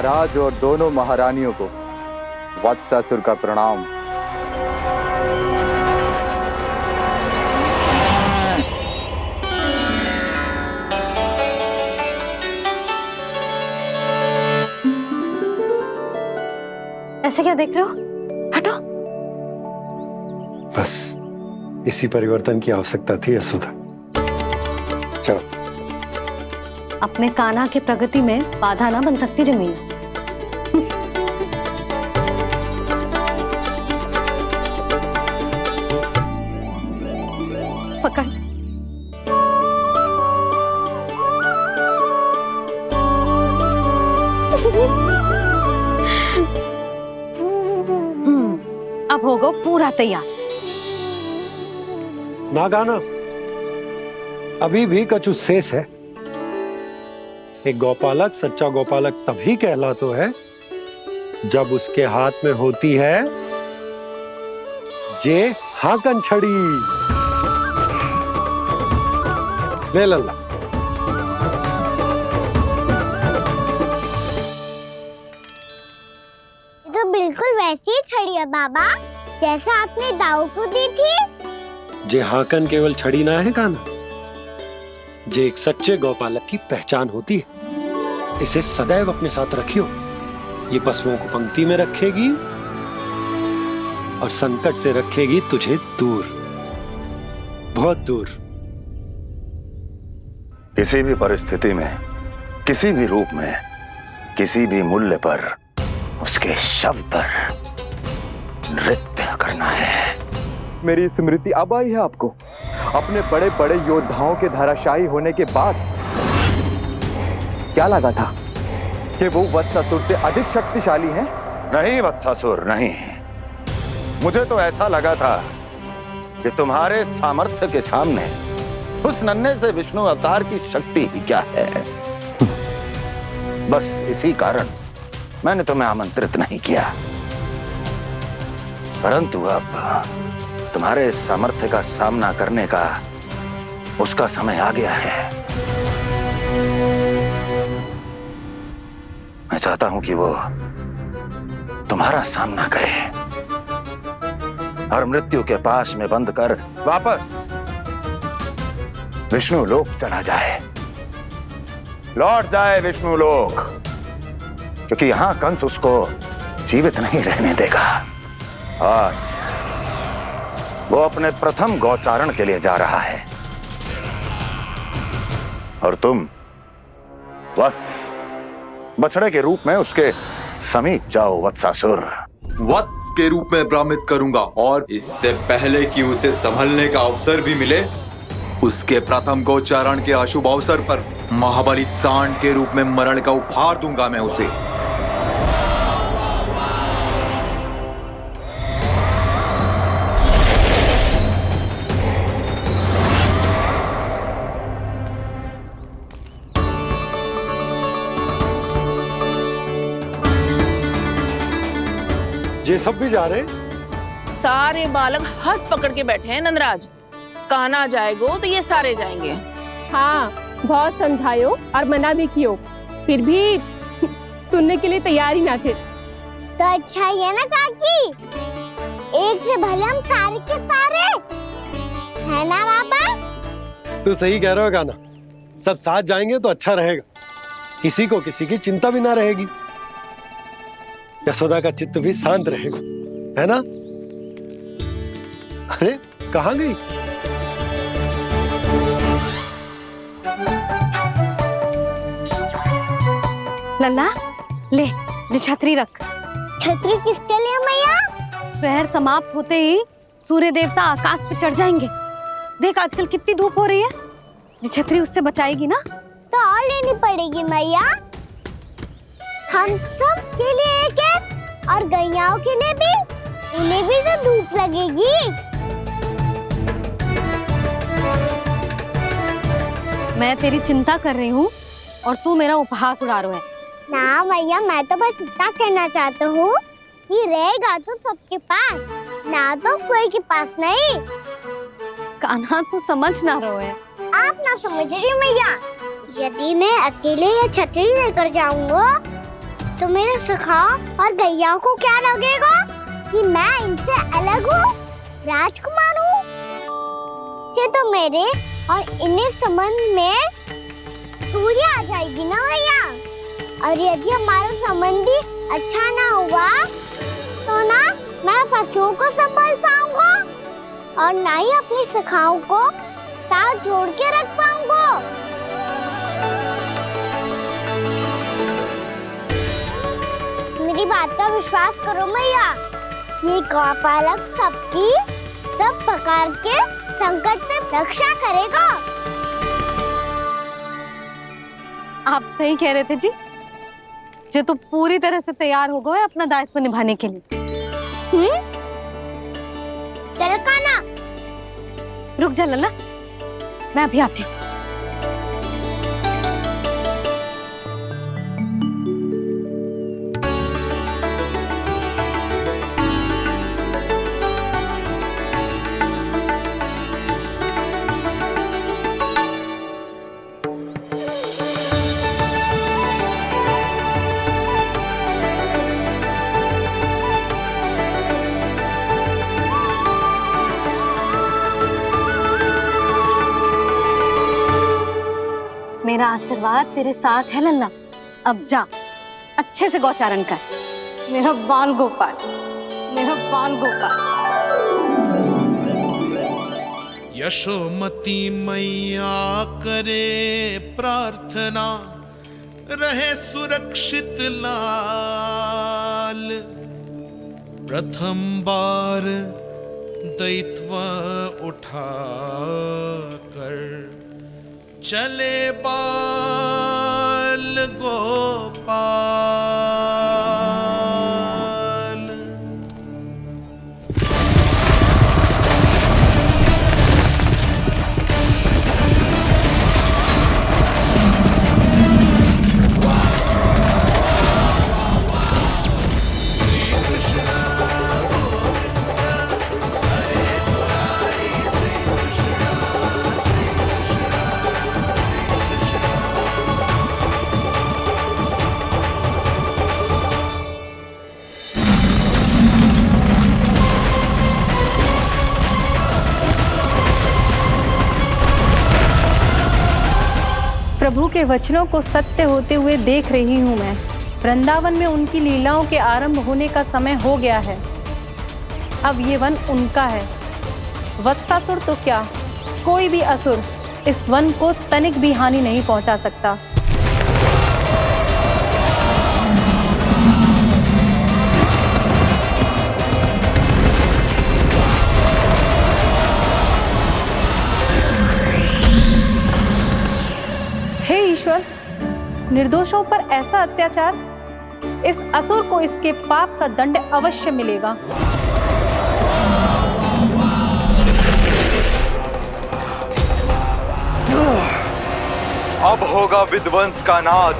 महाराज और दोनों महारानियों को वत्सासुर का प्रणाम। ऐसे क्या देख रहे हो? हटो। बस इसी परिवर्तन की आवश्यकता थी यशोदा। चलो। अपने कान्हा के प्रगति में बाधा ना बन सकती जमीन। पकड़। अब होगा पूरा तैयार। ना गाना, अभी भी कछु शेष है। एक गौपालक सच्चा गौपालक तभी कहलाता है जब उसके हाथ में होती है जे हाकन छड़ी। ले लल्ला। तो बिल्कुल वैसी ही छड़ी है बाबा जैसा आपने दाऊ को दी थी। जे हाकन केवल छड़ी ना है कान्हा, जे एक सच्चे गौपालक की पहचान होती है। इसे सदैव अपने साथ रखियो। ये पशुओं को पंक्ति में रखेगी और संकट से रखेगी तुझे दूर, बहुत दूर। किसी भी परिस्थिति में, किसी भी रूप में, किसी भी मूल्य पर उसके शव पर नृत्य करना है। मेरी स्मृति अब आई है आपको? अपने बड़े बड़े योद्धाओं के धराशायी होने के बाद क्या लगा था कि वो वत्सासुर से अधिक शक्तिशाली हैं? नहीं वत्सासुर, नहीं। मुझे तो ऐसा लगा था कि तुम्हारे सामर्थ्य के सामने उस नन्हे से विष्णु अवतार की शक्ति ही क्या है। बस इसी कारण मैंने तुम्हें आमंत्रित नहीं किया। परंतु अब तुम्हारे सामर्थ्य का सामना करने का उसका समय आ गया है। मैं चाहता हूं कि वो तुम्हारा सामना करे और मृत्यु के पाश में बंद कर वापस विष्णु लोक चला जाए, लौट जाए विष्णु लोक, क्योंकि यहां कंस उसको जीवित नहीं रहने देगा। आज वो अपने प्रथम गौचारण के लिए जा रहा है और तुम वत्स बछड़े के रूप में उसके समीप जाओ वत्सासुर। वत्स के रूप में भ्रमित करूंगा और इससे पहले कि उसे संभलने का अवसर भी मिले, उसके प्रथम गोचारण के अशुभ अवसर पर महाबली सांड के रूप में मरण का उपहार दूंगा मैं उसे। ये सब भी जा रहे? सारे बालक हाथ पकड़ के बैठे हैं नंदराज। कान्हा जाएगो तो ये सारे जाएंगे। हाँ, बहुत समझायो और मना भी कियो, फिर भी सुनने के लिए तैयार ही ना थे। तो अच्छा ही है ना काकी, एक से भले हम सारे के सारे, है ना बाबा? तू सही कह रहा हो गाना, सब साथ जाएंगे तो अच्छा रहेगा, किसी को किसी की चिंता भी ना रहेगी, यशोदा का चित्त भी शांत रहेगा, है ना? अरे कहाँ गई? लल्ला ले, जो छतरी रख। छतरी किसके लिए मैया? प्रहर समाप्त होते ही सूर्य देवता आकाश पे चढ़ जाएंगे। देख आजकल कितनी धूप हो रही है, जो छतरी उससे बचाएगी ना। तो और लेनी पड़ेगी मैया, हम सब के लिए एक एक और गैयाओं के लिए भी, उन्हें भी तो धूप लगेगी। मैं तेरी चिंता कर रही हूँ और तू मेरा उपहास उड़ा रहा है। ना भैया, मैं तो बस इतना कहना चाहता हूँ कि रहेगा तो सबके पास, ना तो कोई के पास नहीं। कान्हा तू समझ ना रहो है। आप ना समझ रही मैया, यदि मैं अकेले ये छतरी लेकर जाऊंगा तो मेरे सखा और गैया को क्या लगेगा कि मैं इनसे अलग हूँ, राजकुमार हूँ। ये तो मेरे और इन्हें संबंध में दूरी आ जाएगी ना भैया। और यदि हमारा संबंध ही अच्छा ना हुआ तो ना मैं पशुओं को संभाल पाऊंगा और ना ही अपनी सखाओं को साथ जोड़ के रख पाऊंगा। मेरी बात का विश्वास करो भैया, ये गौपालक सबकी सब प्रकार के संकट से रक्षा करेगा। आप सही कह रहे थे जी। जे तो पूरी तरह से तैयार हो गए अपना दायित्व निभाने के लिए। चल काना, रुक जा लल्ला, मैं अभी आती हूँ। मेरा आशीर्वाद तेरे साथ है लल्ला। अब जा, अच्छे से गौचारण कर। मेरा बाल गोपाल, मेरा बाल गोपाल। यशोमती मैया करे प्रार्थना, रहे सुरक्षित लाल। प्रथम बार दैत्व उठा कर चले बाल गोपाल। प्रभु के वचनों को सत्य होते हुए देख रही हूँ मैं। वृंदावन में उनकी लीलाओं के आरंभ होने का समय हो गया है। अब ये वन उनका है। वत्सासुर तो क्या, कोई भी असुर इस वन को तनिक भी हानि नहीं पहुंचा सकता। हे ईश्वर, निर्दोषों पर ऐसा अत्याचार, इस असुर को इसके पाप का दंड अवश्य मिलेगा। अब होगा विध्वंस का नाद।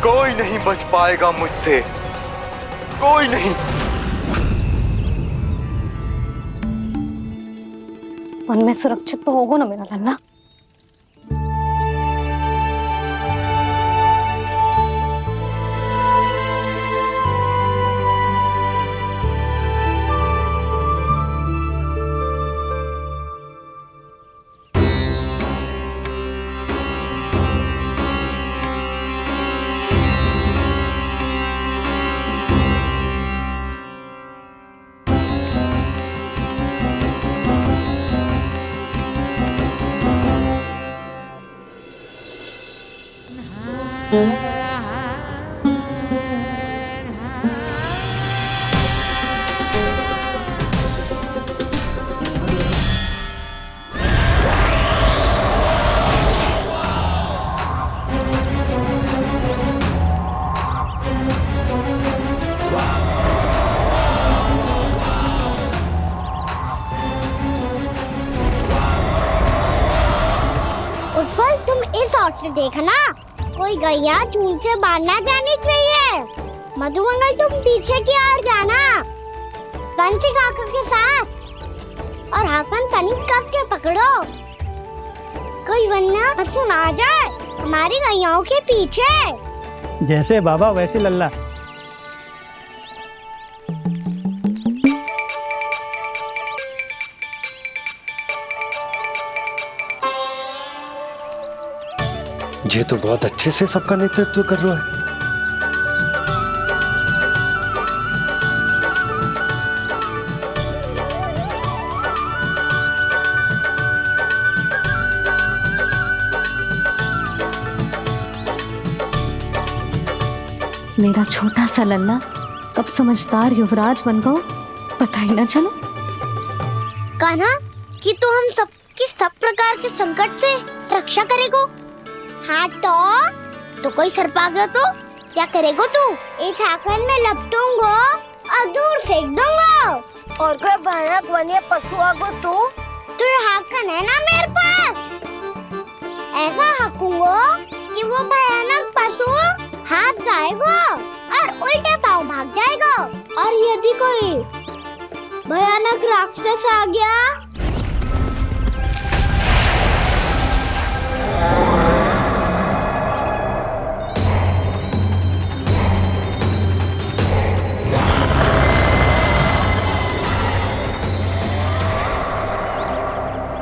कोई नहीं बच पाएगा मुझसे, कोई नहीं। वन में सुरक्षित तो होगा ना मेरा लल्ला? उत्पल, तुम इस ओर से देखना, कोई गैया चून से बाहर ना जानी चाहिए। मधुमंगल, तुम पीछे की ओर जाना, कंसी काका के साथ, और हाकन तनिक कस के पकड़ो, कोई वरना पशु ना जाए हमारी गैयाओं के पीछे। जैसे बाबा वैसे लल्ला। ये तो बहुत अच्छे से सबका नेतृत्व कर रहा है। मेरा छोटा सा लल्ला कब समझदार युवराज बन गो पता ही ना चलो। कान्हा कि तू हम सबकी सब प्रकार के संकट से रक्षा करेगो। हाँ तो कोई सर्प आ गया तो क्या करेगो तू? इस हाकन में लपटूंगा और दूर फेंक दूंगा। और कोई भयानक वन्य पशु आगो तो ये हाकन है ना मेरे पास, ऐसा हाकूंगा कि वो भयानक पशु हाथ जाएगा और उल्टे पाँव भाग जाएगा। और यदि कोई भयानक राक्षस आ गया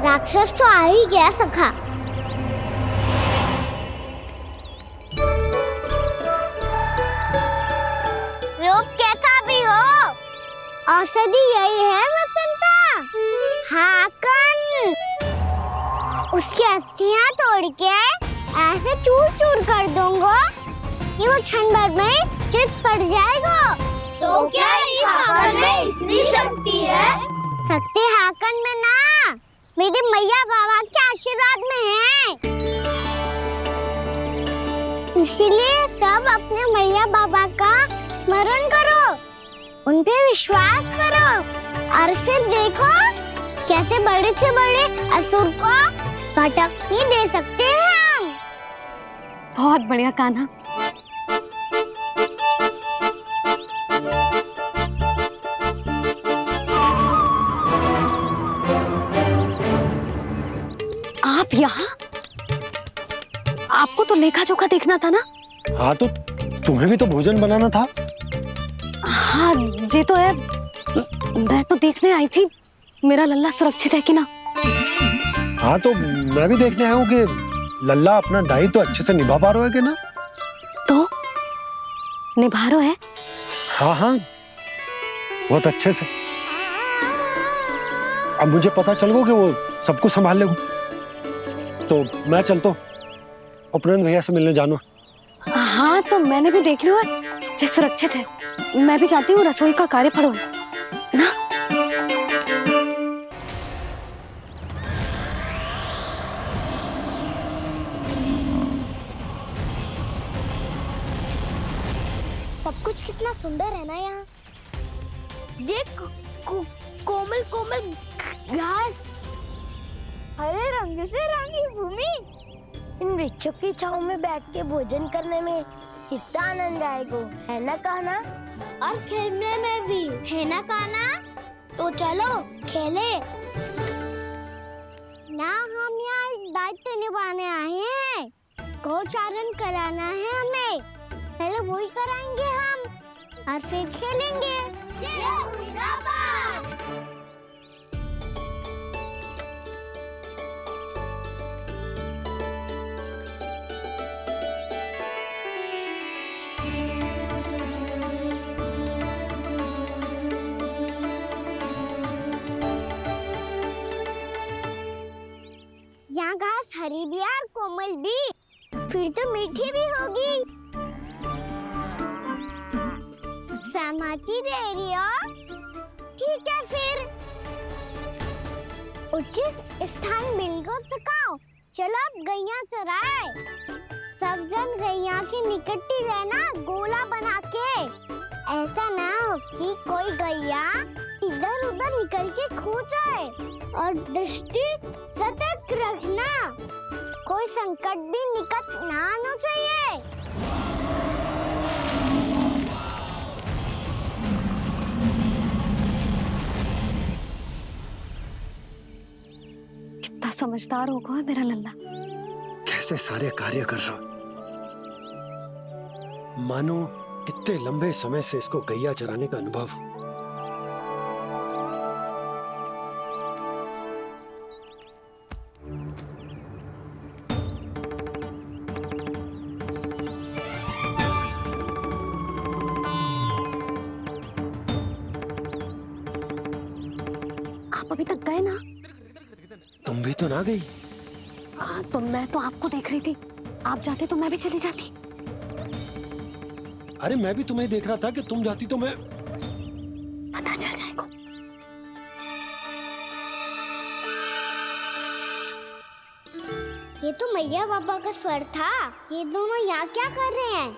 राक्षस तो आ ही गया सखा। रोग कैसा भी हो औषधि यही है वसंता। हाकन उसकी अस्थियां तोड़ के ऐसे चूर चूर कर दूंगा कि वो क्षण भर में चित पड़ जाएगा। तो क्या इस हाकन में इतनी शक्ति है? शक्ति हाकन में ना मेरे मैया बाबा के आशीर्वाद में है। इसीलिए सब अपने मैया बाबा का स्मरण करो, उन पे विश्वास करो और फिर देखो कैसे बड़े से बड़े असुर को भटक ही दे सकते हैं हम। बहुत बढ़िया कान्हा। आप यहाँ? आपको तो लेखा जोखा देखना था ना? हाँ तो तुम्हें भी तो भोजन बनाना था। हाँ ये तो है, मैं तो देखने आई थी मेरा लल्ला सुरक्षित है कि ना। हाँ तो मैं भी देखने आया हूँ कि लल्ला अपना दायित्व तो अच्छे से निभा पा रहा है कि ना। तो निभा रहा है? हाँ हाँ बहुत अच्छे से। अब मुझे पता चल गया कि वो सबको संभाल लेगा, तो मैं चलता हूँ, उपनंद भैया से मिलने जाना। हाँ तो मैंने भी देख लिया जो सुरक्षित है। मैं भी चाहती हूँ रसोई का कार्य पड़ो ना। सब कुछ कितना सुंदर है ना यहाँ। देख कोमल कोमल घास, हरे रंग से रंगी भूमि। इन वृक्षों की छांव में बैठ के भोजन करने में कितना आनंद आएगा, है ना कान्हा? और खेलने में भी, है ना कान्हा? तो चलो खेले ना। हम यहाँ एक दायित्व निभाने आए हैं, गोचारण कराना है हमें। पहले वही कराएंगे हम और फिर खेलेंगे। यहाँ घास हरी भी और कोमल भी, फिर तो मीठी भी होगी। सहमति दे रही हो? ठीक है फिर उचित स्थान मिलकर सकाओ। चलो अब गैया चराए। सब जन गैया के निकट ही रहना, गोला बना के। ऐसा ना हो कि कोई गैया इधर उधर निकल के खो जाए। और दृष्टि सतर्क रखना, कोई संकट भी निकट ना आना चाहिए। कितना समझदार होगा है मेरा लल्ला। कैसे सारे कार्य कर रहा। मानो कितने लंबे समय से इसको गैया चराने का अनुभव हो। आप अभी तक गए ना? तुम भी तो ना गई। हाँ, तो मैं तो आपको देख रही थी। आप जाते तो मैं भी चली जाती। अरे मैं भी तुम्हें देख रहा था कि तुम जाती तो मैं। पता चल जाएगा। ये तो मैया बाबा का स्वर था। ये दोनों यहाँ क्या कर रहे हैं?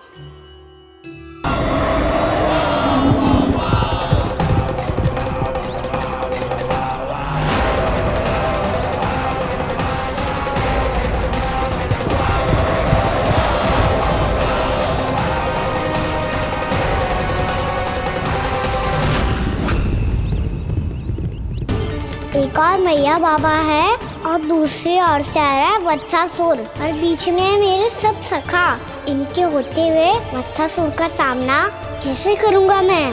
एक और मैया बाबा है और दूसरी ओर से आ रहा है वत्सासुर और बीच में है मेरे सब सखा। इनके होते हुए वत्सासुर का सामना कैसे करूंगा मैं?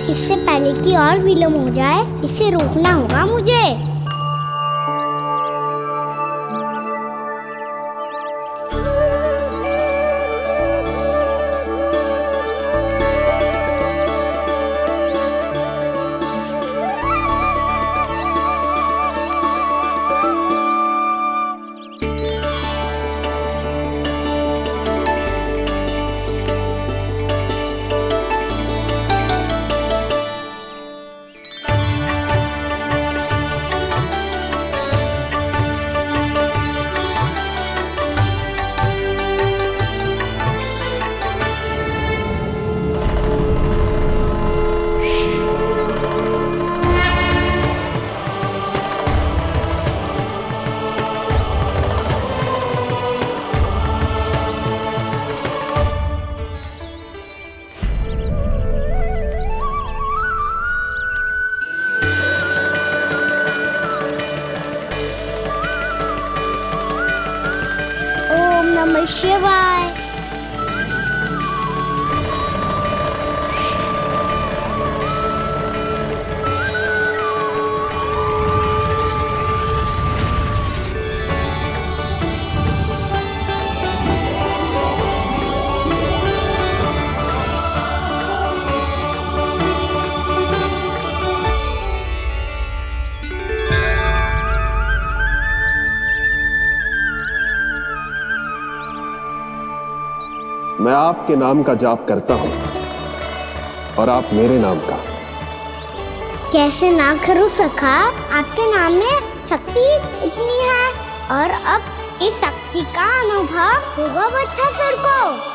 इससे पहले कि और विलम्ब हो जाए, इसे रोकना होगा मुझे। नमः शिवाय। मैं आपके नाम का जाप करता हूं और आप मेरे नाम का। कैसे ना करूं सखा, आपके नाम में शक्ति इतनी है और अब इस शक्ति का अनुभव होगा वत्सासुर को।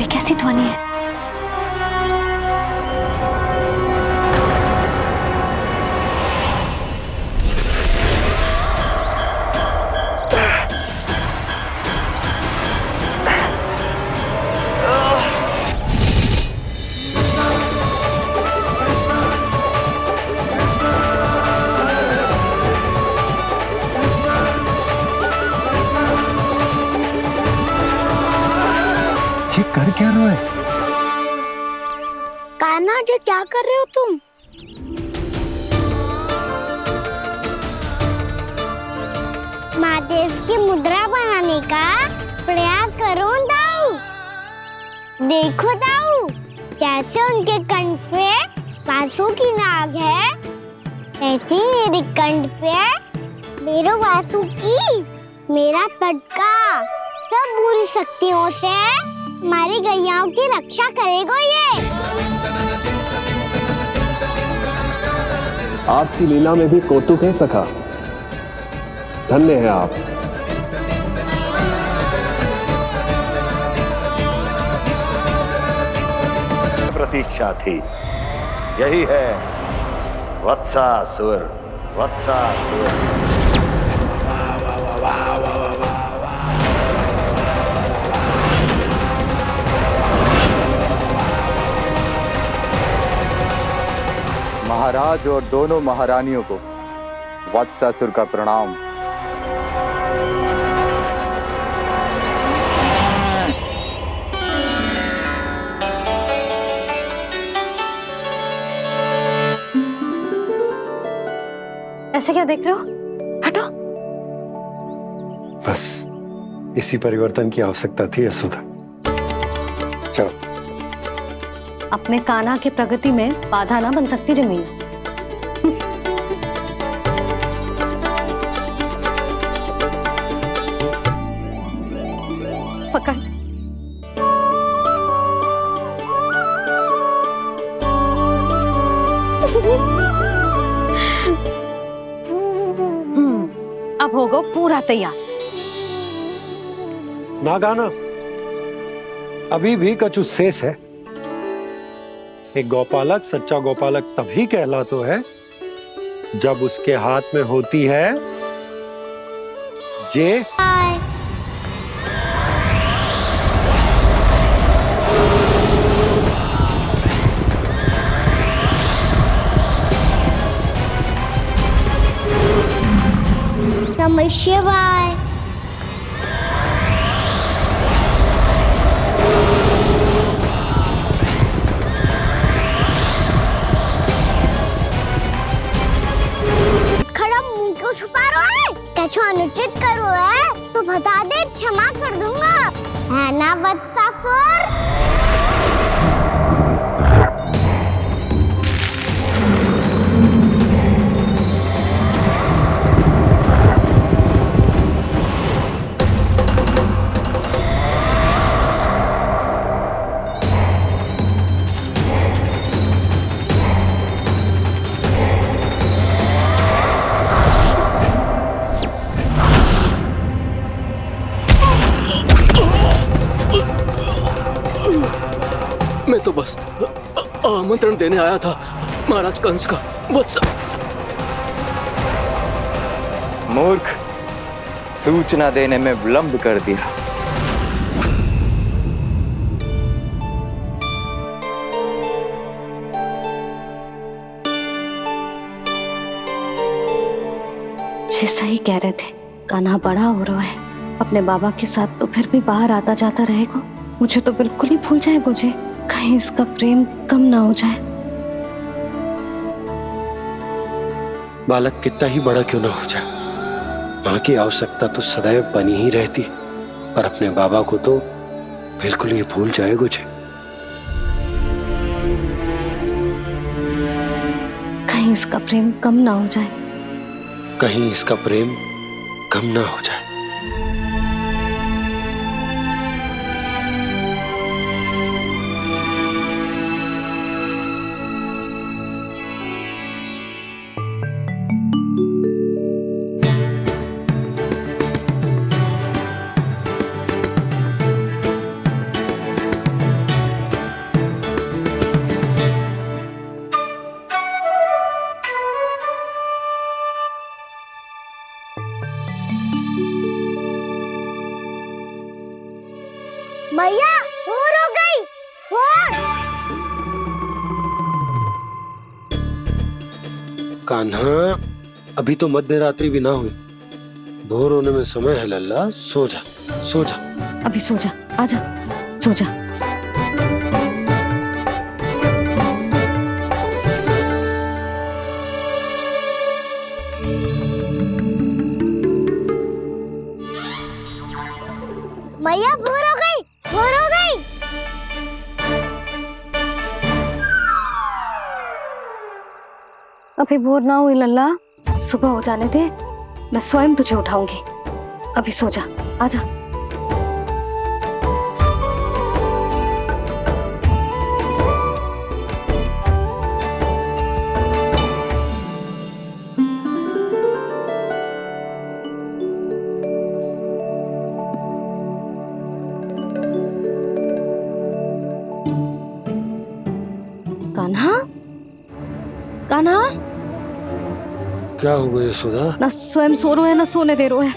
ये कैसी ध्वनि है? कर क्या रहा है? कान्हा जी, क्या कर रहे हो तुम? महादेव की मुद्रा बनाने का प्रयास करो दाऊ। देखो दाऊ, जैसे उनके कंठ पे वासु की नाग है, ऐसे ही मेरे कंठ पे मेरो वासु की मेरा पटका सब बुरी शक्तियों से हमारी गैयाओं की रक्षा करेगा ये। आपकी लीला में भी कौतुक है सखा। धन्य है आप। प्रतीक्षा थी, यही है वत्सासुर। वत्सासुर महाराज और दोनों महारानियों को वत्सासुर का प्रणाम। ऐसे क्या देख रहे हो? हटो। बस इसी परिवर्तन की आवश्यकता थी यशोदा। चलो। अपने कान्हा की प्रगति में बाधा ना बन सकती जमीन। पकड़। अब होगा पूरा तैयार। ना गाना, अभी भी कछु शेष है। एक गौपालक सच्चा गौपालक तभी कहलाता है जब उसके हाथ में होती है जे नमः शिवाय। खड़ा मुंह क्यों छुपा रहा है? क्या अनुचित करो है तो बता दे, क्षमा कर दूंगा, है ना वत्सासुर? मैं तो बस आमंत्रण देने आया था महाराज कंस का। वत्सा मूर्ख, सूचना देने में विलंब कर दिया। जैसा ही कह रहे थे, कान्हा बड़ा हो रहा है, अपने बाबा के साथ तो फिर भी बाहर आता जाता रहेगा। मुझे तो बिल्कुल ही भूल जाए मुझे, कहीं इसका प्रेम कम ना हो जाए। बालक कितना ही बड़ा क्यों ना हो जाए, मां की आवश्यकता तो सदैव बनी ही रहती, पर अपने बाबा को तो बिल्कुल ही भूल जाए मुझे। कहीं इसका प्रेम कम ना हो जाए, कहीं इसका प्रेम कम ना हो जाए। मैया भोर हो गई, भोर। कान्हा, अभी तो मध्य रात्रि भी ना हुई, भोर होने में समय है लल्ला। सो जा, सो जा। अभी सो जा, आजा, सो जा। मैया भोर हो गई, भोर हो गई। अभी भोर ना हुई लल्ला, सुबह हो जाने दे, मैं स्वयं तुझे उठाऊंगी। अभी सो जा, आजा। कान्हा, कान्हा, क्या हो गया यशोदा? ना स्वयं सो रहे है ना सोने दे रहे है।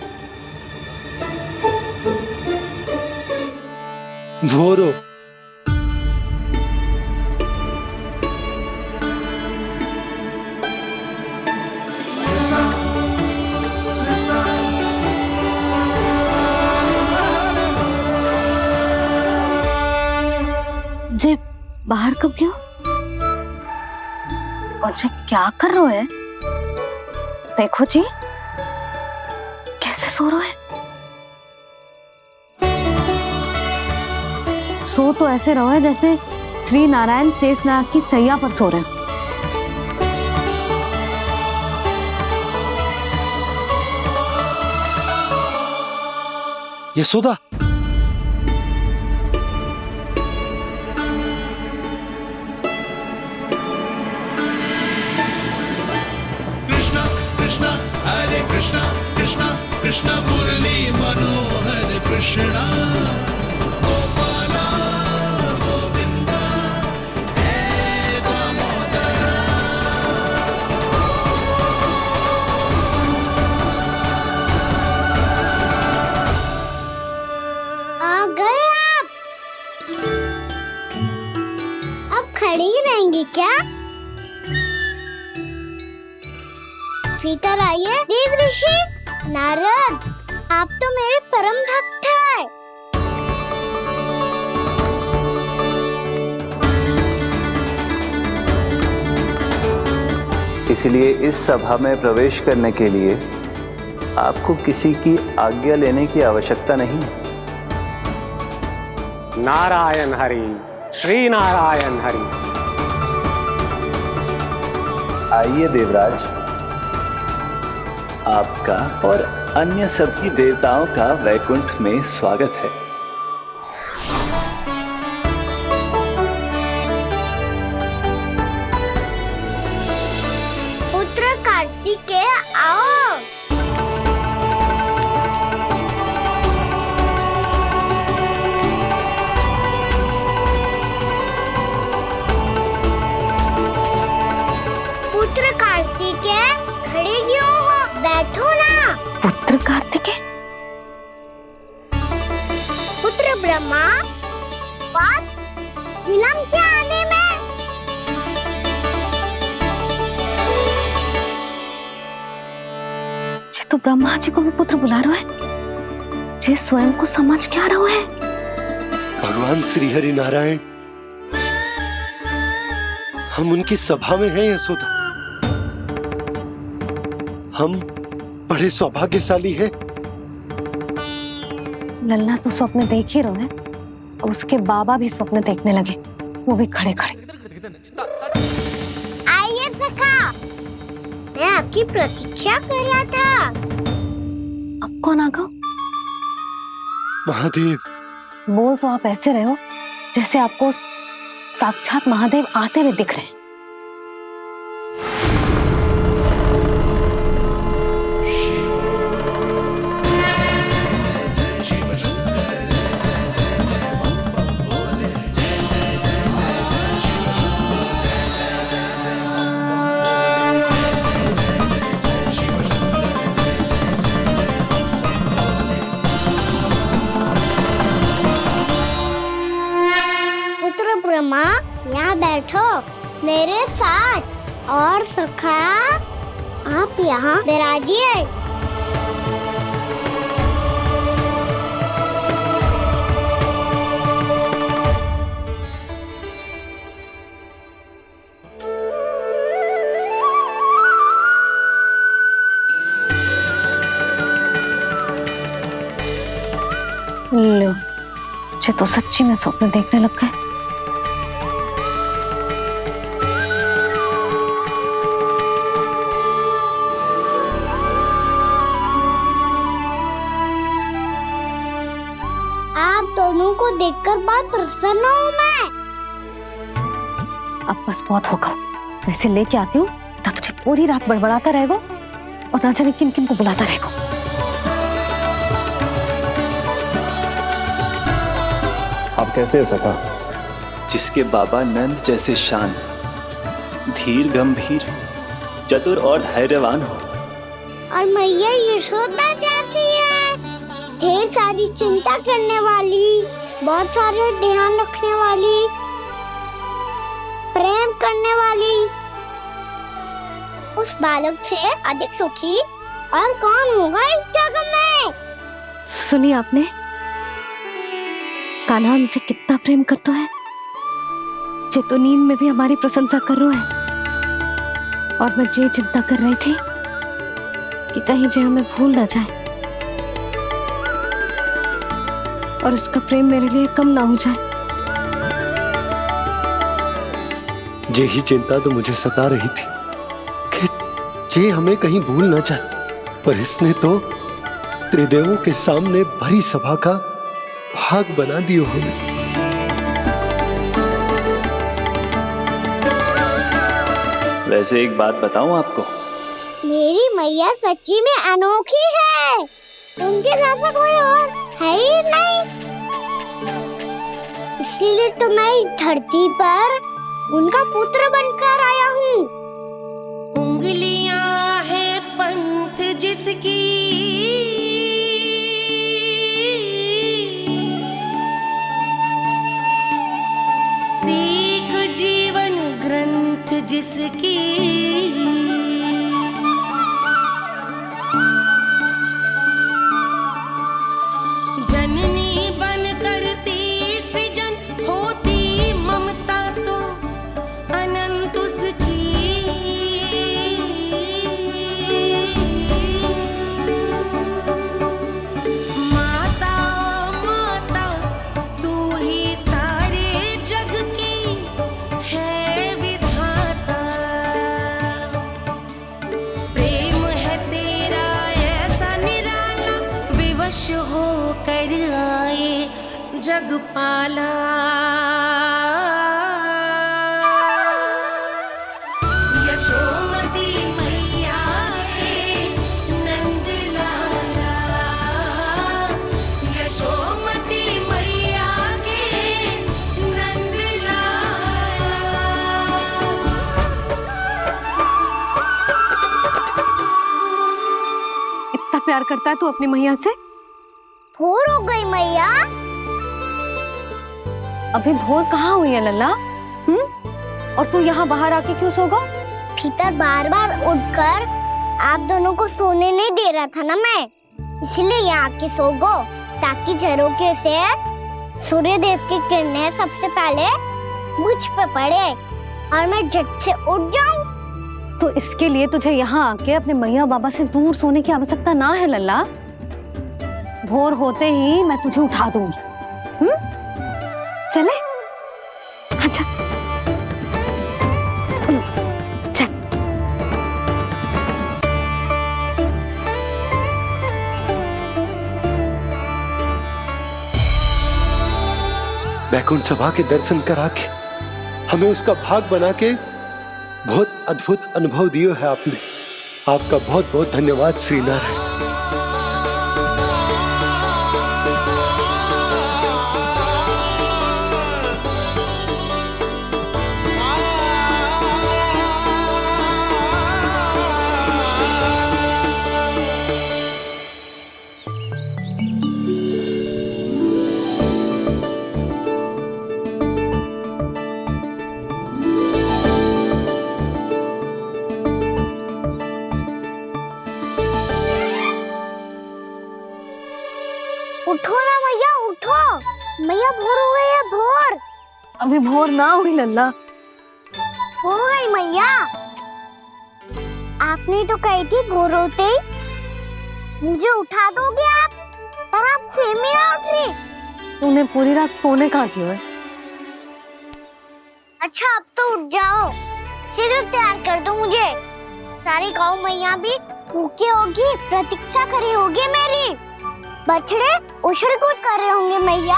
भोरो जे बाहर कब क्यों? और जे क्या कर रहे है? देखो जी, कैसे सो रहे हैं। सो तो ऐसे रहो है जैसे श्री नारायण शेषनाग की सैया पर सो रहे हैं। यशोदा, कृष्णा कृष्णा हरे कृष्णा कृष्णा कृष्णा मुरली मनोहर कृष्णा गोपाला गोविंदा हे दामोदरा। आ गए आप? अब खड़ी ही रहेंगी क्या? भीतर आइए। देव ऋषि नारद, आप तो मेरे परम भक्त हैं। इसलिए इस सभा में प्रवेश करने के लिए आपको किसी की आज्ञा लेने की आवश्यकता नहीं है। नारायण हरि, श्री नारायण हरि। आइए देवराज, आपका और अन्य सभी देवताओं का वैकुंठ में स्वागत है। पुत्र कार्तिकेय आओ। पुत्र कार्तिकेय खड़े क्यों हो? बैठो ना। पुत्र कार्तिकेय, पुत्र ब्रह्मा, बात विलंब क्या आने में? जे तो ब्रह्मा जी को भी पुत्र बुला रहे है, जे स्वयं को समझ क्या रहे है। भगवान श्री हरि नारायण, हम उनकी सभा में हैं यशोदा। हम बड़े सौभाग्यशाली हैं। लल्ला तो स्वप्न देख ही रहे हैं, और उसके बाबा भी स्वप्न देखने लगे, वो भी खड़े खड़े। आइए सखा, मैं आपकी प्रतीक्षा कर रहा था। अब कौन आ गया? महादेव। बोल तो आप ऐसे रहे हो जैसे आपको साक्षात महादेव आते हुए दिख रहे हैं। पुत्र ब्रह्मा, यहाँ बैठो मेरे साथ। और सखा, आप यहाँ विराजिए। लो, मुझे तो सच्ची में स्वप्न देखने लग गए। देखकर बहुत प्रसन्न हूँ मैं। अब बस बहुत होगा, वैसे लेके आती हूँ ना, तुझे पूरी रात बड़बड़ाता रहेगा और ना जाने किन किन को बुलाता रहेगा। आप कैसे हैं सखा? जिसके बाबा नंद जैसे शान, धीर गंभीर, चतुर और धैर्यवान हो, और मैया यशोदा जैसी है, ढेर सारी चिंता करने वाली, बहुत सारे ध्यान रखने वाली, प्रेम करने वाली। उस बालक से अधिक सुखी और कौन होगा इस जगत में? सुनिए आपने, कान्हा हमसे कितना प्रेम करता है, जे तो नींद में भी हमारी प्रशंसा कर रहा है। और मैं ये चिंता कर रही थी कि कहीं जे हमें भूल ना जाए और इसका प्रेम मेरे लिए कम ना हो जाए। यही चिंता तो मुझे सता रही थी कि जे हमें कहीं भूल ना जाए, पर इसने तो त्रिदेवों के सामने भरी सभा का भाग बना दियो हमें। वैसे एक बात बताऊं आपको, मेरी मैया सच्ची में अनोखी है, उनके जैसा कोई और है ही नहीं। इसीलिए तो मैं इस धरती पर उनका पुत्र बनकर आया हूँ। उंगलियां है पंथ जिसकी, सीख जीवन ग्रंथ जिसकी, जननी बन करती सृजन होती ममता तो अनंत उसकी। माता माता तू ही सारे जग की है विधाता, प्रेम है तेरा ऐसा निराला, विवश हो कर आए जग पाला। यशोमती मैया के नंद लाला, यशोमती मैया के नंद लाला। इतना प्यार करता है तू अपनी मैया से? भोर हो गई मैया। अभी भोर कहाँ हुई है लल्ला? और तू यहाँ बाहर आके क्यों सो गया? भीतर बार बार उठकर आप दोनों को सोने नहीं दे रहा था ना मैं, इसलिए यहाँ आके सो गो, ताकि झरोखे से सूर्य देव की किरणें सबसे पहले मुझ पे पड़े और मैं झट से उठ जाऊं। तो इसके लिए तुझे यहाँ आके अपने मैया बाबा से दूर सोने की आवश्यकता ना है लल्ला। भोर होते ही मैं तुझे उठा दूंगी। चले? अच्छा चल। बैकुंठ सभा के दर्शन करा के हमें उसका भाग बना के बहुत अद्भुत अनुभव दिया है आपने। आपका बहुत बहुत धन्यवाद श्री नारायण। उठो ना मैया, उठो। मैया भोर हो गई है, भोर। अभी भोर ना हुई लल्ला। हो गई मैया। आपने तो कही थी भोर होते ही मुझे उठा दोगे आप, पर आप फिर भी ना उठ रही। तूने पूरी रात सोने कहाँ क्यों है? अच्छा अब तो उठ जाओ, शीघ्र तैयार कर दो मुझे। सारी गाँव मैया भी भूखी होगी, प्रतीक्षा करी होगी मेरी। बछड़े उछल कूद कर रहे होंगे मैया।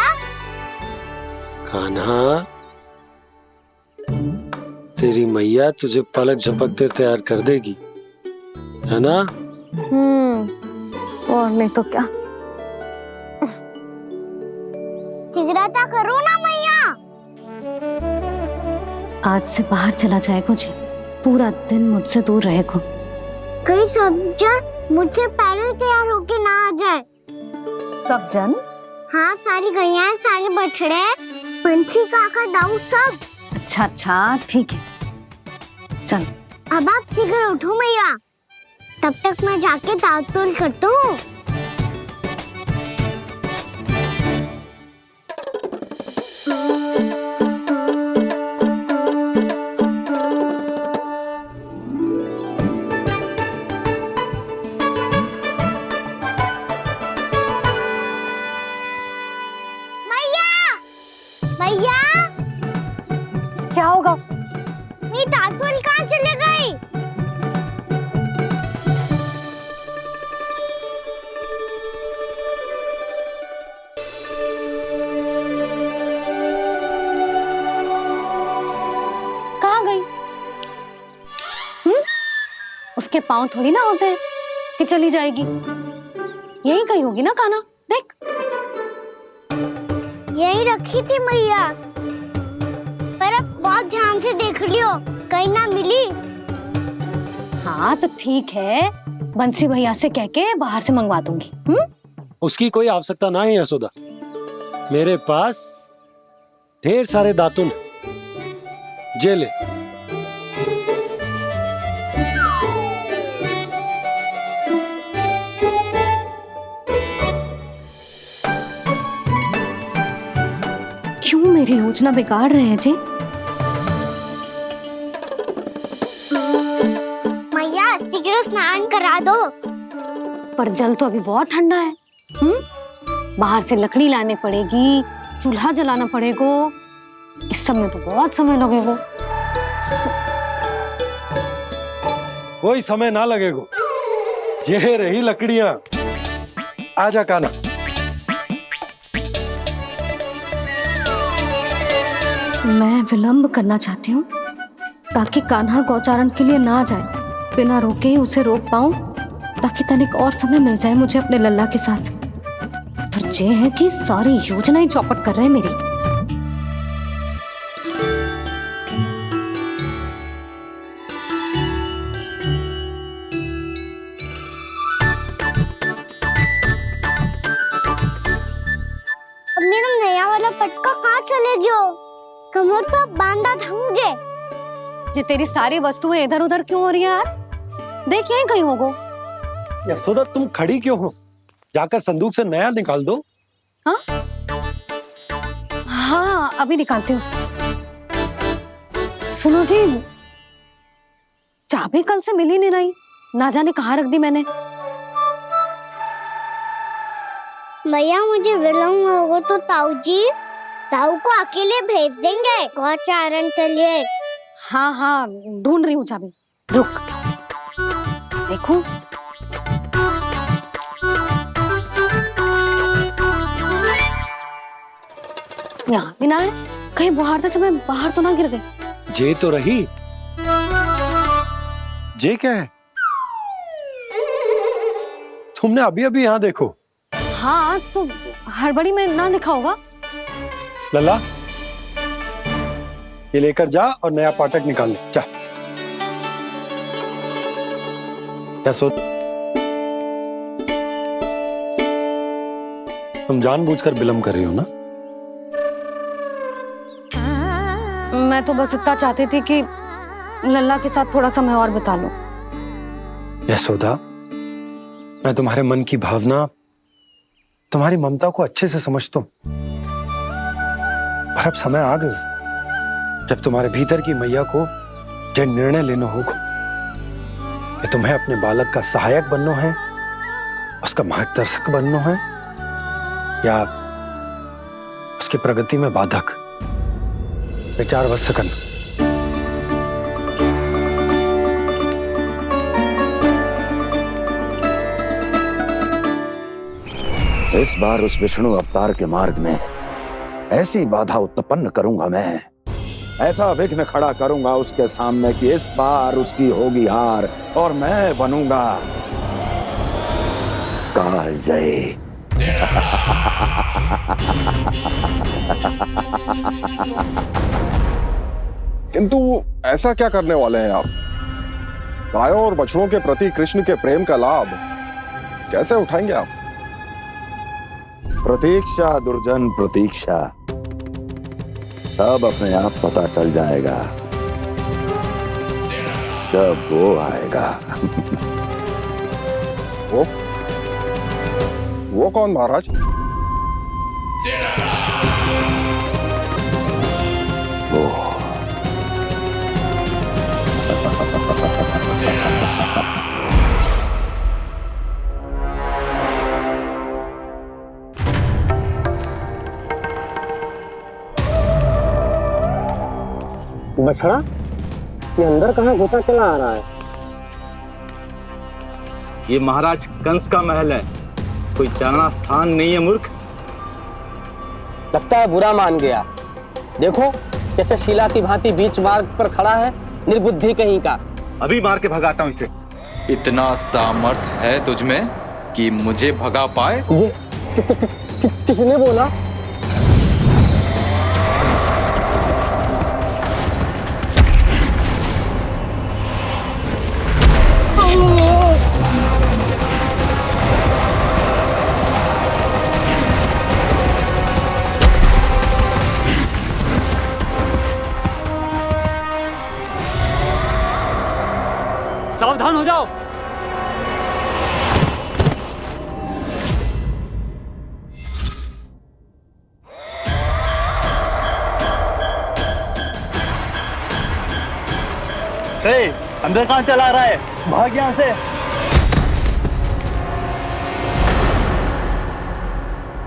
कान्हा, तेरी मैया तुझे पलक झपकते तैयार कर देगी, है ना? और नहीं तो क्या। जिगराता करो ना मैया। आज से बाहर चला जाएगा जी, पूरा दिन मुझसे दूर रहेगा। कहीं सब जन मुझसे पहले तैयार होके ना आ जाए। सब जन? हाँ, सारी गैया, सारे बछड़े, पंछी, काका, दाऊ, सब। अच्छा ठीक है, चल। अब आप शीघ्र उठो मैया, तब तक मैं जाके ताल-तोल करता हूँ। मैया, क्या होगा? मेरी ताल-तोल कहाँ चले गई? उसके पाँव थोड़ी ना होते हैं कि चली जाएगी। यही कहीं होगी ना कान्हा, देख। यही रखी थी मैया, पर अब बहुत ध्यान से देख लियो, कहीं ना मिली। हाँ तो ठीक है, बंसी भैया से कह के बाहर से मंगवा दूंगी। उसकी कोई आवश्यकता ना है यशोदा, मेरे पास ढेर सारे दातुन जे ले। क्यों मेरी योजना बिगाड़ रहे हैं जी? मैया शीघ्र स्नान करा दो। पर जल तो अभी बहुत ठंडा है। बाहर से लकड़ी लाने पड़ेगी, चूल्हा जलाना पड़ेगा, इस सब में तो बहुत समय लगेगा। कोई समय ना लगेगा, ये रही लकड़ियां। आजा कान्हा। मैं विलंब करना चाहती हूँ ताकि कान्हा गौचारण के लिए ना जाए, बिना रोके ही उसे रोक पाऊं, ताकि तनिक और समय मिल जाए मुझे अपने लल्ला के साथ। पर ये है कि सारी योजना ही चौपट कर रहे हैं मेरी। अब मेरा नया वाला पटका कहाँ चले गयो? कमर पर बांधा था मुझे। जे तेरी सारी वस्तुएं इधर उधर क्यों हो रही हैं आज? देख यहीं कहीं होगो। यशोदा तुम खड़ी क्यों हो? जाकर संदूक से नया निकाल दो। हाँ हाँ, अभी निकालती हूँ। सुनो जी, चाबी कल से मिल ही नहीं रही, ना जाने कहाँ रख दी मैंने। मैया मुझे विलम्ब होगा तो ताऊ को अकेले भेज देंगे गौचारण के लिए। हाँ हाँ, ढूंढ रही हूँ चाबी, रुक। देखो यहाँ भी ना है, कहीं बुहारते समय बाहर तो ना गिर गए। जे तो रही। जे क्या है? तुमने अभी अभी यहाँ देखो। हाँ तो हड़बड़ी में ना लिखा होगा। लल्ला, ये लेकर जा और नया पाठक निकाल ले, जा। तुम जानबूझकर विलंब कर रही हो ना? मैं तो बस इतना चाहती थी कि लल्ला के साथ थोड़ा समय और बिता लूं। यशोदा, मैं तुम्हारे मन की भावना, तुम्हारी ममता को अच्छे से समझता हूं। पर अब समय आ गया जब तुम्हारे भीतर की मैया को यह निर्णय लेना होगा कि तुम्हें अपने बालक का सहायक बनना है, उसका मार्गदर्शक बनना है, या उसकी प्रगति में बाधक। विचार अवश्य करना। इस बार उस विष्णु अवतार के मार्ग में ऐसी बाधा उत्पन्न करूंगा मैं, ऐसा विघ्न खड़ा करूंगा उसके सामने कि इस बार उसकी होगी हार और मैं बनूंगा कालजयी। किंतु ऐसा क्या करने वाले हैं आप? गायों और बछड़ों के प्रति कृष्ण के प्रेम का लाभ कैसे उठाएंगे आप? प्रतीक्षा दुर्जन प्रतीक्षा, सब अपने आप पता चल जाएगा जब वो आएगा। वो कौन महाराज? वो बछड़ा, ये अंदर कहाँ घुसा चला आ रहा है? ये महाराज कंस का महल है, कोई चारणा स्थान नहीं है मूर्ख। लगता है बुरा मान गया। देखो कैसे शिला की भांति बीच मार्ग पर खड़ा है, निर्बुद्धि कहीं का। अभी मार के भगाता हूँ इसे। इतना सामर्थ है तुझमें कि मुझे भगा पाए? ये किसने बोला? सावधान हो जाओ। अंदर कहाँ चला रहा है? भाग यहाँ से।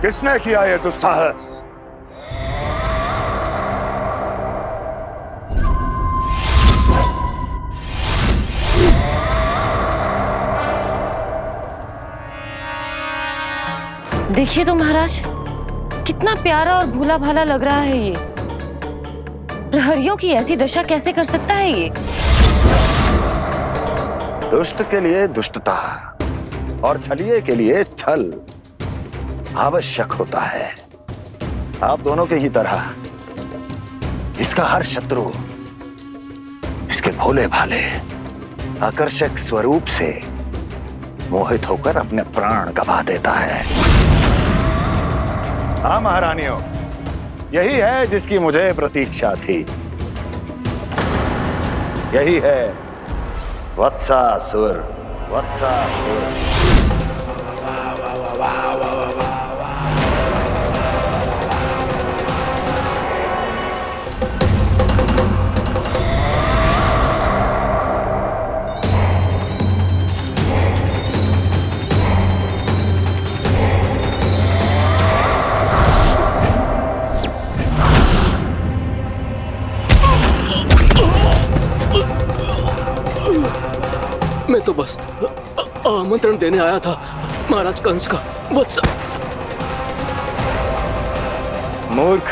किसने किया ये दुस्साहस? देखिए तो महाराज, कितना प्यारा और भोला भाला लग रहा है ये। प्रहरियों की ऐसी दशा कैसे कर सकता है ये? दुष्ट के लिए दुष्टता और छलिए के लिए छल आवश्यक होता है। आप दोनों के ही तरह इसका हर शत्रु इसके भोले भाले आकर्षक स्वरूप से मोहित होकर अपने प्राण गंवा देता है। हाँ महारानियों, यही है जिसकी मुझे प्रतीक्षा थी। यही है वत्सासुर। वत्सासुर मैं तो बस आमंत्रण देने आया था महाराज कंस का। वत्स मूर्ख,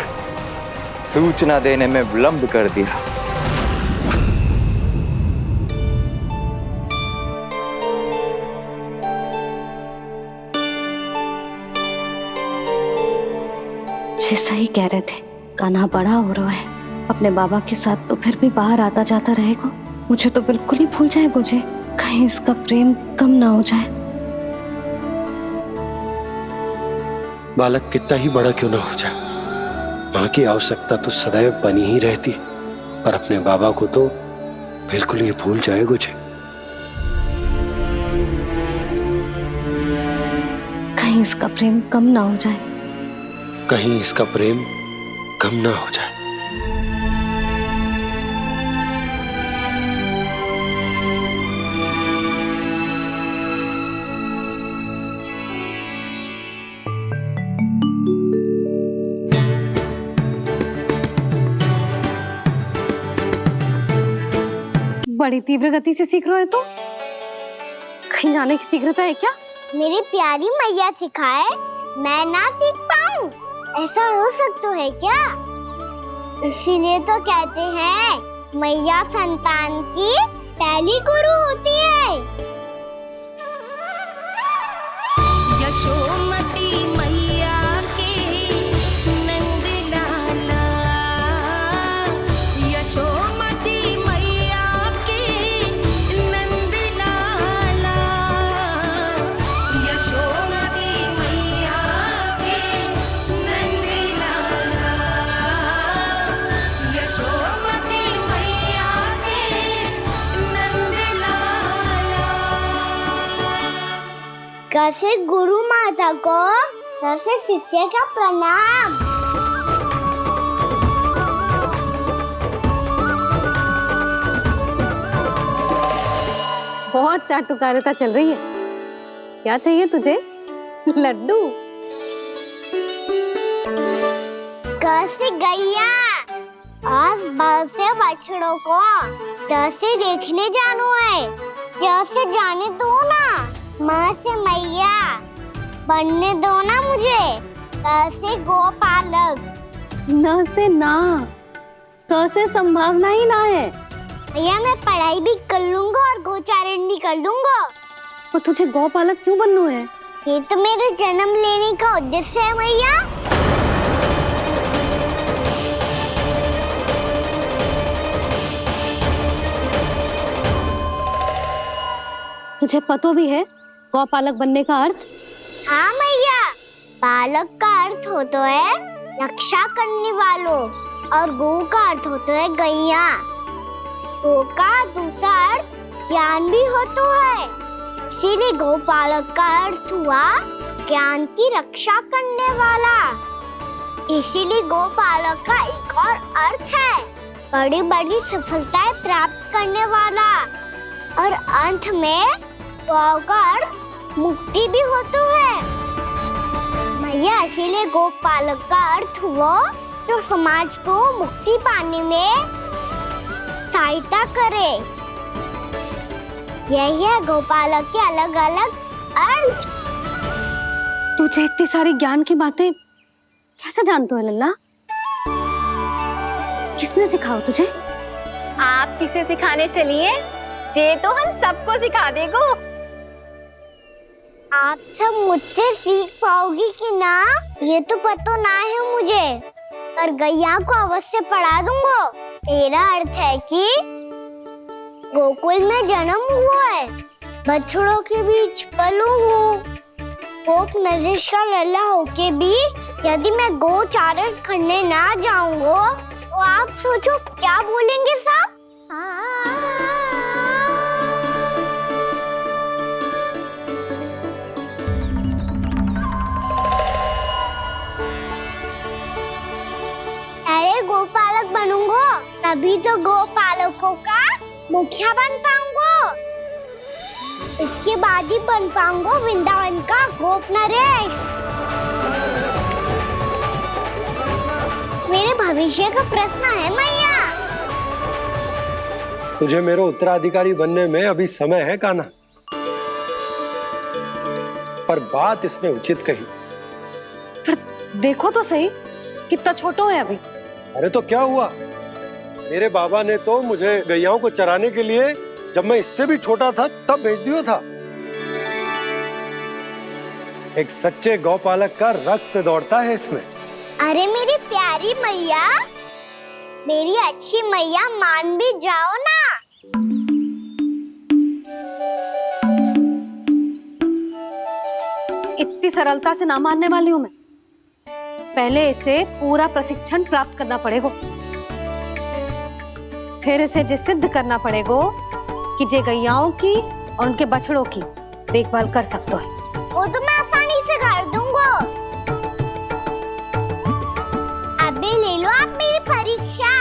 सूचना देने में विलंब कर दिया। जैसा ही कह रहे थे, कान्हा बड़ा हो रहा है, अपने बाबा के साथ तो फिर भी बाहर आता जाता रहेगा। मुझे तो बिल्कुल ही भूल जाए मुझे, कहीं इसका प्रेम कम ना हो जाए। बालक कितना ही बड़ा क्यों ना हो जाए, माँ की आवश्यकता तो सदैव बनी ही रहती, पर अपने बाबा को तो बिल्कुल ही भूल जाए मुझे। कहीं इसका प्रेम कम ना हो जाए। कहीं इसका प्रेम कम ना हो जाए। बड़ी तीव्र गति से सीख रहे हो तो कहीं जाने की शीघ्रता है क्या? मेरी प्यारी मैया सिखाए, मैं ना सीख पाऊं। ऐसा हो सकता है क्या? इसीलिए तो कहते हैं मैया संतान की पहली गुरु होती है। यशोमती मैया के नंद लाला, यशोमती मैया के नंद लाला, यशोमती मैया के नंद लाला, यशोमती मैया के नंद लाला। कैसे गुरु माता को कैसे शिष्य का प्रणाम। बहुत चाटुकारिता चल रही है। क्या चाहिए तुझे? लड्डू? कैसे गैया आज बल से बछड़ों को कैसे देखने जानो है, जैसे जाने दो ना, माँ से मैया बनने दो ना मुझे। कैसे गोपालक न से ना, स से संभावना ही ना है। भैया मैं पढ़ाई भी कर लूंगा और गोचारण भी कर दूंगा। और तुझे गौपालक क्यों बनना है? ये तो मेरे जन्म लेने का उद्देश्य है भैया। तुझे पता भी है गौपालक बनने का अर्थ? हाँ मैया, पालक का अर्थ होता है रक्षा करने वालों और गौ का अर्थ होता है गैया। गौ का दूसरा अर्थ ज्ञान भी होता है, इसीलिए गौपालक का अर्थ हुआ ज्ञान की रक्षा करने वाला। इसीलिए गौपालक का एक और अर्थ है बड़ी बड़ी सफलताएं प्राप्त करने वाला, और अंत में गौ का अर्थ मुक्ति भी होता है। मैया इसीलिए गोपालक का अर्थ हुआ जो समाज को मुक्ति पाने में सहायता करे। यही है गोपालक के अलग अलग अर्थ। तुझे इतनी सारी ज्ञान की बातें कैसे जानते हो लल्ला? किसने सिखाओ तुझे? आप किसे सिखाने चलिए? जे तो हम सबको सिखा देगो। आप सब मुझसे सीख पाओगी कि ना ये तो पता ना है मुझे, पर गैया को अवश्य पढ़ा दूंगा। मेरा अर्थ है कि गोकुल में जन्म हुआ है, बछड़ों के बीच पलू हूँ, गोप नरेश का लल्ला होके भी यदि मैं गोचारण करने ना जाऊंगा तो आप सोचो क्या बोलेंगे साहब? अरे गोपालक बनूंगा तभी तो गोपालकों का मुखिया बन पाऊंगा। इसके बाद ही बन पाऊंगा वृंदावन का गोप नरेश। मेरे भविष्य का प्रश्न है मैया। तुझे मेरा उत्तराधिकारी बनने में अभी समय है कान्हा, पर बात इसने उचित कही। पर देखो तो सही कितना छोटो है अभी। अरे तो क्या हुआ, मेरे बाबा ने तो मुझे गैयाओं को चराने के लिए जब मैं इससे भी छोटा था तब भेज दिया था। एक सच्चे गौपालक का रक्त दौड़ता है इसमें। अरे मेरी प्यारी मैया, मेरी अच्छी मैया, मान भी जाओ ना। इतनी सरलता से ना मानने वाली हूँ मैं। पहले इसे पूरा प्रशिक्षण प्राप्त करना पड़ेगा, फिर इसे जे सिद्ध करना पड़ेगा कि जे गैयाओं की और उनके बछड़ों की देखभाल कर सकते है। वो तो मैं आसानी से कर दूंगा। अबे ले लो आप मेरी परीक्षा।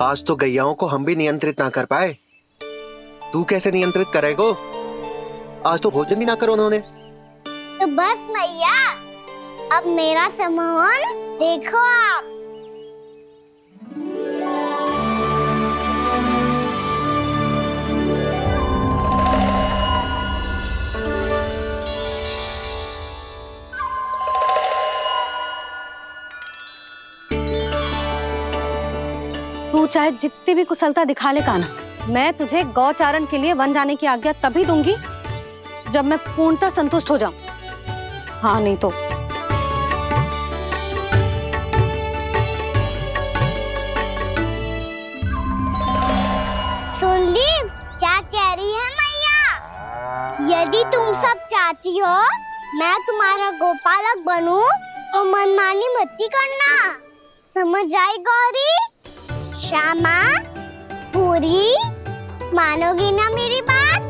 आज तो गैयाओं को हम भी नियंत्रित ना कर पाए, तू कैसे नियंत्रित करेगो? आज तो भोजन ही ना करो उन्होंने। तो बस मैया, अब मेरा सम्मान देखो आप। चाहे जितनी भी कुशलता दिखा ले कान्हा, मैं तुझे गौचारण के लिए वन जाने की आज्ञा तभी दूंगी जब मैं पूर्णतः संतुष्ट हो जाऊं। हाँ नहीं तो सुन ली क्या कह रही है मैया? यदि तुम सब चाहती हो मैं तुम्हारा गोपालक बनूं तो मनमानी मत करना, समझ आई गौरी? श्यामा, पूरी, मानोगी ना मेरी बात?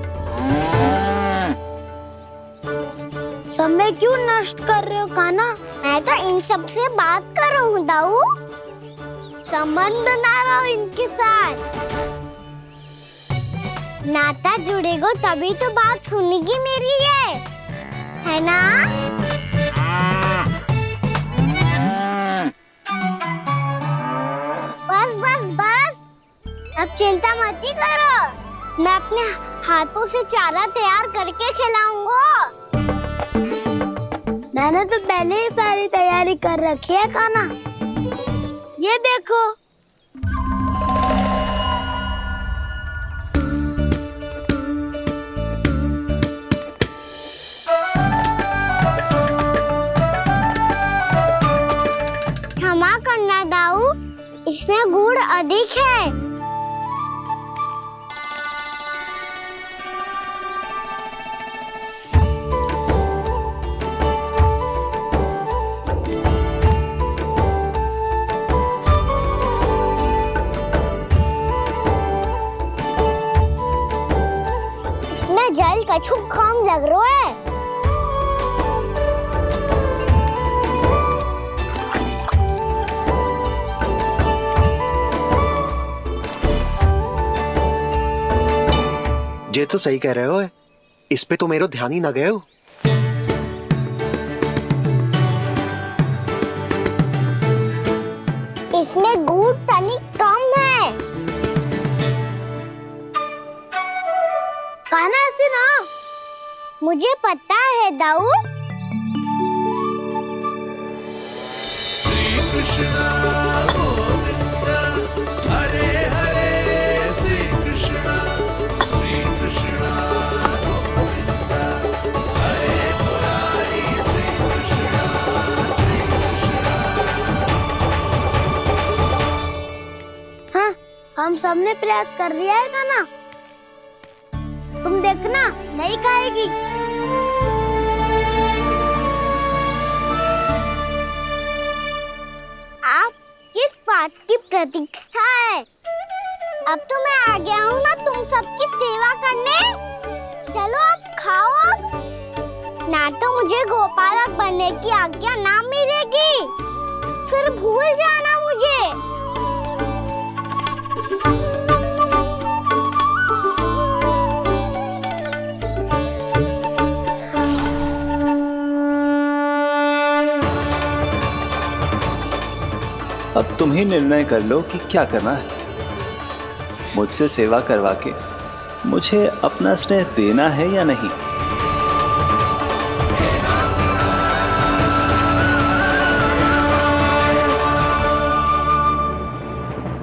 समय क्यों नष्ट कर रहे हो कान्हा? मैं तो इन सब से बात कर रहा हूँ दाऊ, संबंध बना रहा हूँ इनके साथ। नाता जुड़ेगा तभी तो बात सुनेगी मेरी है ना? बस बस बस, अब चिंता मत ही करो, मैं अपने हाथों से चारा तैयार करके खिलाऊंगा। मैंने तो पहले ही सारी तैयारी कर रखी है कान्हा, ये देखो। क्षमा करना दाऊ, इसमें गुड़ अधिक है। इसमें जल कछु कम लग रहा है। ये तो सही कह रहे हो, इस पे तो मेरो ध्यान ही ना गए हो। इसमें गुड़ तनिक कम है। कान्हा ऐसे ना, मुझे पता है दाऊ। श्री कृष्ण गोविंद हरे हरे, श्री कृष्ण गोविंद हरे मुरारी, श्री कृष्ण हाँ, हम सबने प्रयास कर लिया है कान्हा, तुम देखना नहीं खाएगी। आप किस बात की प्रतीक्षा है? अब तो मैं आ गया हूँ ना तुम सबकी सेवा करने, चलो अब खाओ अब। ना तो मुझे गोपालक बनने की आज्ञा ना मिलेगी, फिर भूल जाना मुझे। अब तुम ही निर्णय कर लो कि क्या करना है। मुझसे सेवा करवा के मुझे अपना स्नेह देना है या नहीं।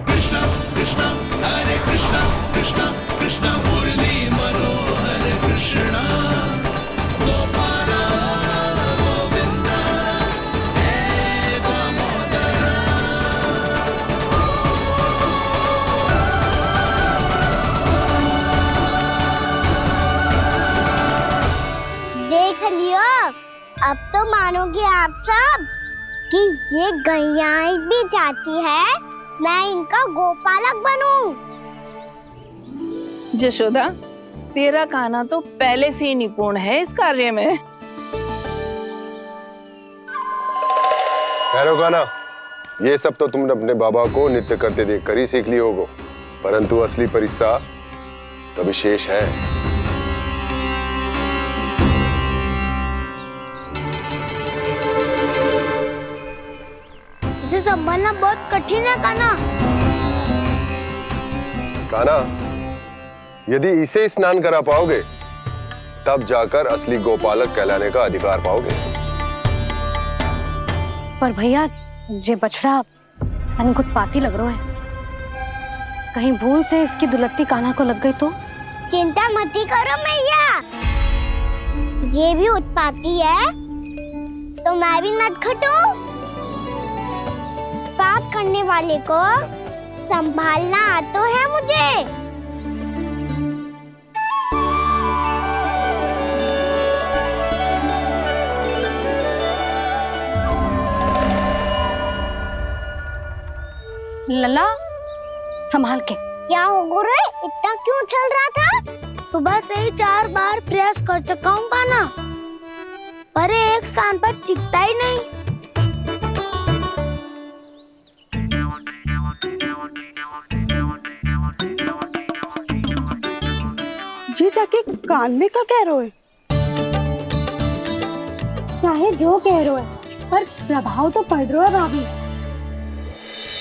कृष्ण कृष्ण हरे कृष्ण, कृष्ण कृष्ण मुरली मनोहर कृष्ण, गोपाला गोविंद हे दामोदर। देख लियो, अब तो मानोगे आप सब कि ये गैयाएं भी चाहती है मैं इनका गोपालक बनूं। जशोदा, तेरा कान्हा तो पहले से ही निपुण है इस कार्य में। खैर गाना, ये सब तो तुमने अपने बाबा को नृत्य करते देख कर ही सीख ली होगो, परंतु असली परिसा तो विशेष है। इसे संभालना बहुत कठिन है कान्हा। कान्हा, यदि इसे स्नान करा पाओगे तब जाकर असली गोपालक कहलाने का अधिकार पाओगे। पर भैया, ये बछड़ा कुछ पाती लग रहा है। कहीं भूल से इसकी दुलत्ती कान्हा को लग गई तो? चिंता मत करो मैया, ये भी उत्पाती है तो मैं भी नटखट हूँ। पाप करने वाले को संभालना आता है मुझे। लला संभाल के। क्या हो गुरु, इतना क्यों चल रहा था? सुबह से ही 4 बार प्रयास कर चुका हूँ कान्हा, पर एक स्थान पर टिकता ही नहीं। जी जाके कान में का कह रहे हो? चाहे जो कह रहे हो, पर प्रभाव तो पड़ रहा है भाभी।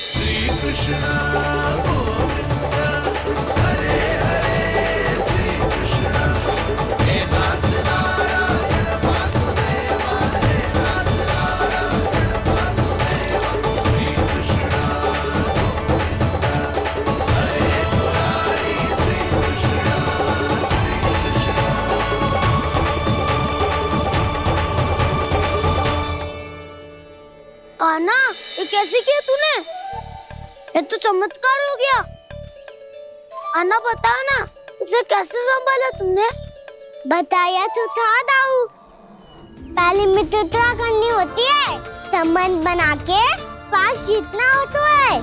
श्री कृष्णा गोविंद हरे हरे, श्री कृष्णा हे नाथ नारायण वासुदेवा, हे नाथ नारायण वासुदेवा, श्री कृष्णा गोविंद हरे मुरारी, श्री कृष्णा श्री कृष्णा। कान्हा, ये कैसे किया तूने? ये तो चमत्कार हो गया। अन्ना बताओ ना, इसे कैसे संभाला तुमने? बताया तो था दाऊ, पहले मित्रता करनी होती है, संबंध बना के पास जीतना होता है।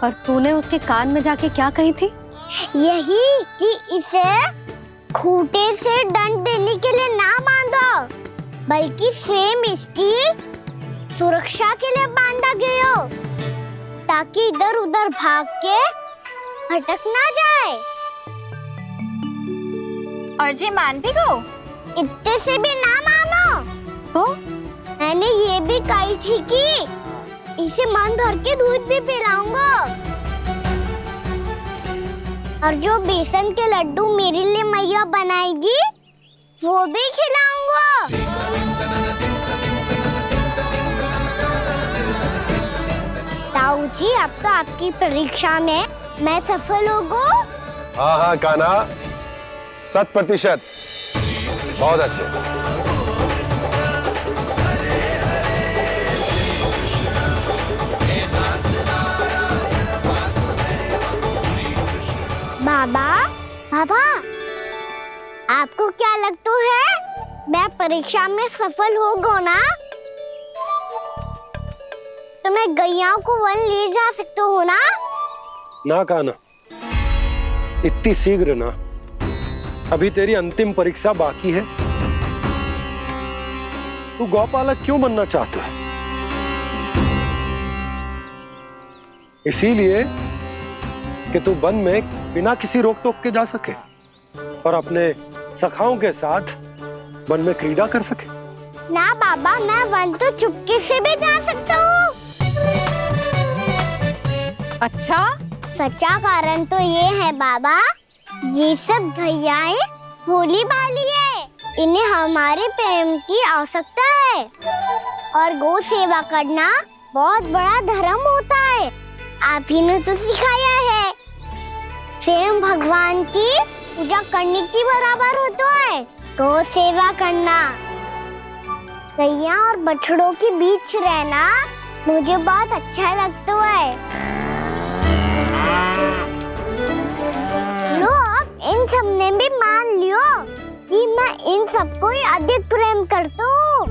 पर तूने उसके कान में जाके क्या कही थी? यही कि इसे खूंटे से दंड देने के लिए ना बांधो, बल्कि स्वयं इसकी सुरक्षा के लिए बांधा गया हो, ताकि इधर उधर भाग के भटक ना जाए। और जी मान भी गो? इतने से भी ना मानो तो? मैंने ये भी कही थी कि इसे मन भर के दूध भी पिलाऊंगा, और जो बेसन के लड्डू मेरे लिए मैया बनाएगी वो भी खिलाऊंगा। ताऊ जी, अब तो आपकी परीक्षा में मैं सफल होगा। हाँ हाँ कान्हा, 100%। बहुत अच्छे। बाबा, बाबा, आपको क्या लगता है मैं परीक्षा में सफल होगा ना? तो मैं गैया को वन ले जा सकता हूँ ना? ना कान्हा, इतनी शीघ्र ना, अभी तेरी अंतिम परीक्षा बाकी है। तू गौपालक क्यों बनना चाहता है? इसीलिए कि तू वन में बिना किसी रोक टोक के जा सके और अपने सखाओं के साथ वन में क्रीड़ा कर सके। ना बाबा, मैं वन तो चुपके से भी जा सकता हूँ। अच्छा? सच्चा कारण तो ये है बाबा, ये सब भैयाएं भोली भाली है, इन्हें हमारे प्रेम की आवश्यकता है, और गौ सेवा करना बहुत बड़ा धर्म होता है। आप ही ने तो सिखाया है, स्वयं भगवान की पूजा करने की बराबर होता है गौ सेवा करना। गैया और बछड़ों के बीच रहना मुझे बहुत अच्छा लगता है। लो, अब इन सब ने भी मान लियो कि मैं इन सबको ही अधिक प्रेम करता हूँ।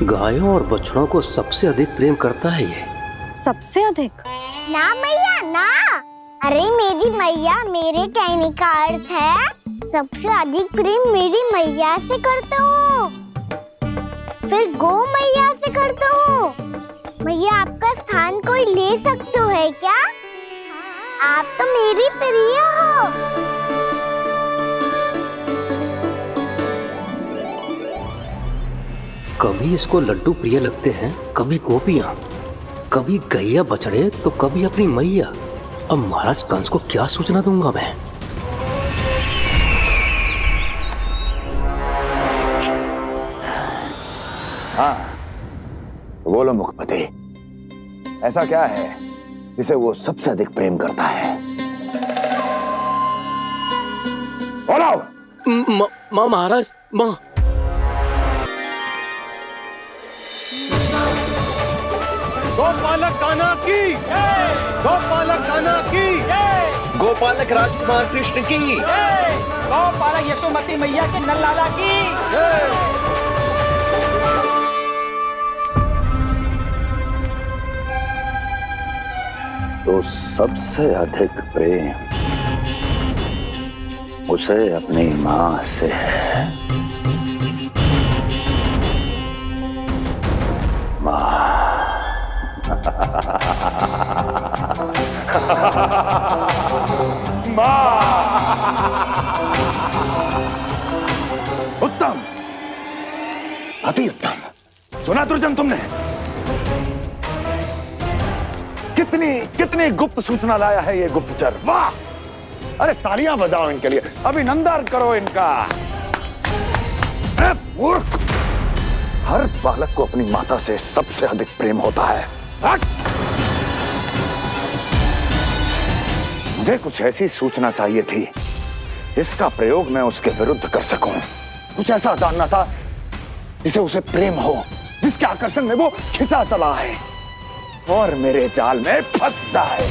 गायों और बछड़ों को सबसे अधिक प्रेम करता है ये। सबसे अधिक? ना मैया ना, अरे मेरी मैया, मेरे कहने का अर्थ है सबसे अधिक प्रेम मेरी मैया से करता हूँ, फिर गौ मैया से करता हूँ। मैया, आपका स्थान कोई ले सकते है क्या? आप तो मेरी प्रिय हो। कभी इसको लड्डू प्रिय लगते हैं, कभी गोपियां, कभी गैया बछड़े, तो कभी अपनी मैया। अब महाराज कंस को क्या सूचना दूंगा मैं? हाँ, बोलो मुखपति, ऐसा क्या है जिसे वो सबसे अधिक प्रेम करता है? बोलो। माँ महाराज, माँ। गोपालक कान्हा की, गोपालक कान्हा की, गोपालक राजकुमार कृष्ण की, गौपालक यशोमती मैया के नल्लाला की। तो सबसे अधिक प्रेम उसे अपनी मां से है। उत्तम, अति उत्तम। सुना दुर्जन तुमने? कितनी कितनी गुप्त सूचना लाया है ये गुप्तचर। वाह! अरे तालियां बजाओ इनके लिए, अभिनंदन करो इनका। मूर्ख! हर बालक को अपनी माता से सबसे अधिक प्रेम होता है। मुझे कुछ ऐसी सूचना चाहिए थी जिसका प्रयोग मैं उसके विरुद्ध कर सकूं। कुछ ऐसा जानना था जिसे उसे प्रेम हो, जिसके आकर्षण में वो खिंचा चला है और मेरे जाल में फंस जाए।